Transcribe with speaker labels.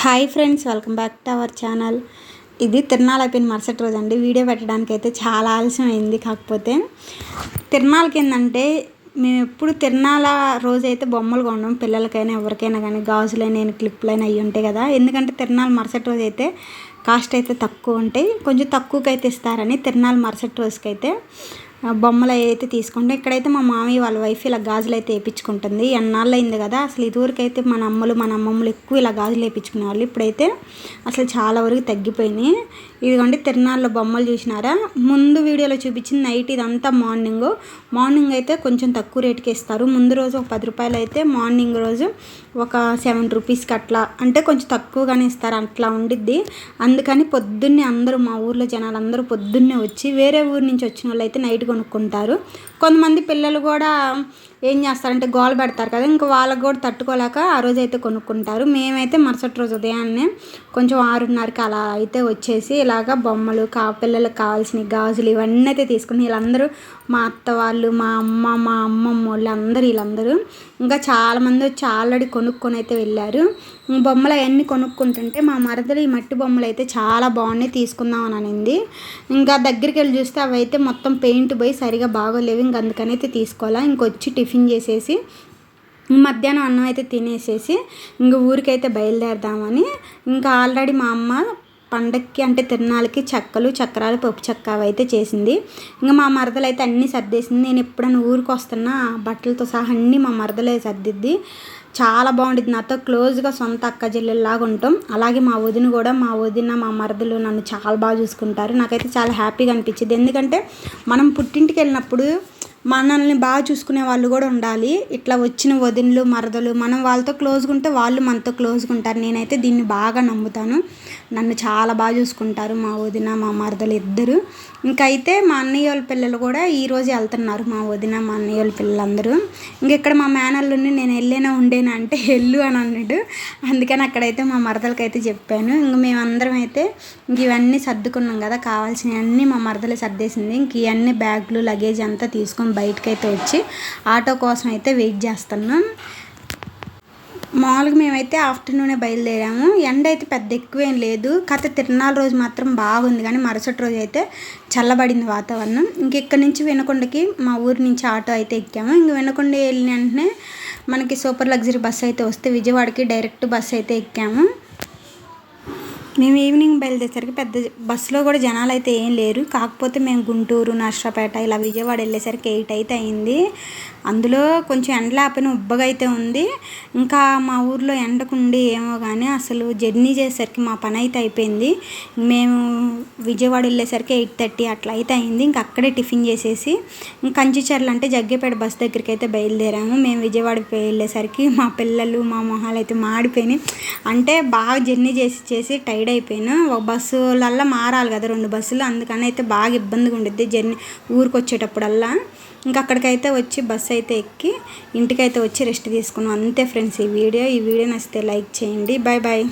Speaker 1: Hi friends, welcome back to our channel. ఇది తిరునాళ్ళ అయిపోయిన మరుసటి రోజు అండి. వీడియో పెట్టడానికి అయితే చాలా ఆలస్యం అయింది. కాకపోతే తిరునాళ్ళకి ఏంటంటే మేము ఎప్పుడు తిరునాళ్ళ రోజు అయితే బొమ్మలు కొనడం, పిల్లలకైనా ఎవరికైనా కానీ గాజులైనా క్లిప్లైనా అవి ఉంటాయి కదా. ఎందుకంటే తిరునాళ్ళ మరుసటి రోజు అయితే కాస్ట్ అయితే తక్కువ ఉంటాయి, కొంచెం తక్కువకి అయితే ఇస్తారని తిరునాళ్ళ మరుసటి రోజుకి అయితే బొమ్మలు అయితే తీసుకుంటాం. ఇక్కడైతే మా మామయ్య వాళ్ళ వైఫ్ ఇలా గాజులు అయితే వేయించుకుంటుంది. ఎన్నాళ్ళు అయింది కదా, అసలు ఇదివరకైతే మన అమ్మమ్మలు ఎక్కువ ఇలా గాజులు వేయించుకునేవాళ్ళు. ఇప్పుడైతే అసలు చాలా వరకు తగ్గిపోయినాయి. ఇదిగోండి తిరునాళ్ళ బొమ్మలు చూసినారా. ముందు వీడియోలో చూపించింది నైట్, ఇదంతా మార్నింగ్ అయితే కొంచెం తక్కువ రేటుకి ఇస్తారు. ముందు రోజు ఒక 10 రూపాయలు అయితే మార్నింగ్ రోజు ఒక 7 రూపీస్కి అట్లా, అంటే కొంచెం తక్కువగానే ఇస్తారు, అట్లా ఉండిద్ది. అందుకని పొద్దున్నే అందరూ మా ఊర్లో జనాలు అందరూ పొద్దున్నే వచ్చి వేరే ఊరు నుంచి వచ్చిన వాళ్ళు అయితే నైట్ కొనుక్కుంటారు. కొంతమంది పిల్లలు కూడా ఏం చేస్తారంటే గోల పెడతారు కదా, ఇంకా వాళ్ళకు కూడా తట్టుకోలేక ఆ రోజు అయితే కొనుక్కుంటారు. మేమైతే మరుసటి రోజు ఉదయాన్నే కొంచెం 6:30కి అలా అయితే వచ్చేసి ఇలాగ బొమ్మలు పిల్లలకు కావాల్సిన గాజులు ఇవన్నీ అయితే తీసుకుని వీళ్ళందరూ మా అత్త వాళ్ళు, మా అమ్మమ్మ వాళ్ళు వీళ్ళందరూ ఇంకా చాలామంది వచ్చి ఆల్రెడీ కొనుక్కొని అయితే వెళ్ళారు. బొమ్మలు అవన్నీ కొనుక్కుంటుంటే మా మరదలు ఈ మట్టి బొమ్మలు అయితే చాలా బాగున్నాయి, తీసుకుందామని అనింది. ఇంకా దగ్గరికి వెళ్ళి చూస్తే అవి అయితే మొత్తం పెయింట్ పోయి సరిగా బాగోలేవు. ఇంక అందుకని అయితే తీసుకోవాలా. ఇంకొచ్చి టిఫిన్ చేసేసి మధ్యాహ్నం అన్నం అయితే తినేసేసి ఇంక ఊరికైతే బయలుదేరదామని, ఇంకా ఆల్రెడీ మా అమ్మ పండక్కి అంటే తిరునాళ్ళకి చెక్కలు, చక్రాలు, పప్పు చెక్క అవి అయితే చేసింది. ఇంకా మా మరదలు అయితే అన్నీ సర్దేసింది. నేను ఎప్పుడైనా ఊరికి వస్తున్నా బట్టలతో సహా అన్నీ మా మరదలే సర్దిద్ది. చాలా బాగుంటుంది. నాతో క్లోజ్గా సొంత అక్క చెల్లెల్లాగా ఉంటాం. అలాగే మా వదిన మా మరదలు నన్ను చాలా బాగా చూసుకుంటారు. నాకైతే చాలా హ్యాపీగా అనిపించింది. ఎందుకంటే మనం పుట్టింటికి వెళ్ళినప్పుడు మనల్ని బాగా చూసుకునే వాళ్ళు కూడా ఉండాలి. ఇట్లా వచ్చిన వదినలు, మరదలు మనం వాళ్ళతో క్లోజ్గా ఉంటే వాళ్ళు మనతో క్లోజ్గా ఉంటారు. నేనైతే దీన్ని బాగా నమ్ముతాను. నన్ను చాలా బాగా చూసుకుంటారు మా వదిన, మా మరదలు ఇద్దరు. ఇంకైతే మా అన్నయ్య వాళ్ళ పిల్లలు కూడా ఈరోజు వెళ్తున్నారు. మా వదిన, మా అన్నయ్య వాళ్ళ పిల్లలందరూ. ఇక్కడ మా మేనల్లుని నేను ఉండేనా అంటే వెళ్ళు అని అన్నాడు. అందుకని అక్కడైతే మా మరదలకి అయితే చెప్పాను. ఇంక మేమందరం అయితే ఇవన్నీ సర్దుకున్నాం కదా, కావాల్సినవన్నీ మా మరదలే సర్దేసింది. ఇంక ఇవన్నీ బ్యాగులు, లగేజ్ అంతా తీసుకొని బయటకైతే వచ్చి ఆటో కోసం అయితే వెయిట్ చేస్తున్నాం. మామూలుగా మేమైతే ఆఫ్టర్నూనే బయలుదేరాము. ఎండ అయితే పెద్ద ఎక్కువేం లేదు. కాకపోతే తిరునాళ్ళ రోజు మాత్రం బాగుంది, కానీ మరుసటి రోజు అయితే చల్లబడింది వాతావరణం. ఇంక ఇక్కడి నుంచి వినకొండకి మా ఊరి నుంచి ఆటో అయితే ఎక్కాము. ఇంక వినకొండ వెళ్ళిన వెంటనే మనకి సూపర్ లగ్జరీ బస్సు అయితే వస్తే విజయవాడకి డైరెక్ట్ బస్సు అయితే ఎక్కాము. మేము ఈవినింగ్ బయలుదేరేసరికి పెద్ద బస్సులో కూడా జనాలు అయితే ఏం లేరు. కాకపోతే మేము గుంటూరు, నర్సాపేట ఇలా విజయవాడ వెళ్ళేసరికి 8 అయితే అయింది. అందులో కొంచెం ఎండ లేకపోయినా ఉబ్బగా అయితే ఉంది. ఇంకా మా ఊర్లో ఎండకుండి ఏమో కానీ అసలు జర్నీ చేసేసరికి మా పని అయితే అయిపోయింది. మేము విజయవాడ వెళ్ళేసరికి 8:30 అట్లా అయితే అయింది. ఇంక అక్కడే టిఫిన్ చేసేసి కంచిచర్ల అంటే జగ్గేపేట బస్ దగ్గరికి అయితే బయలుదేరాము. మేము విజయవాడ వెళ్ళేసరికి మా పిల్లలు, మా మొహాలు అయితే మాడిపోయినాయి. అంటే బాగా జర్నీ చేసి టైర్డ్ అయిపోయాను. ఒక బస్సులల్లా మారాలి కదా, 2 బస్సులు. అందుకని అయితే బాగా ఇబ్బందిగా ఉండిద్ది జర్నీ ఊరికి వచ్చేటప్పుడల్లా. ఇంకా అక్కడికైతే వచ్చి బస్సు అయితే ఎక్కి ఇంటికైతే వచ్చి రెస్ట్ తీసుకున్నాం. అంతే ఫ్రెండ్స్ ఈ వీడియో నచ్చితే లైక్ చేయండి. బాయ్.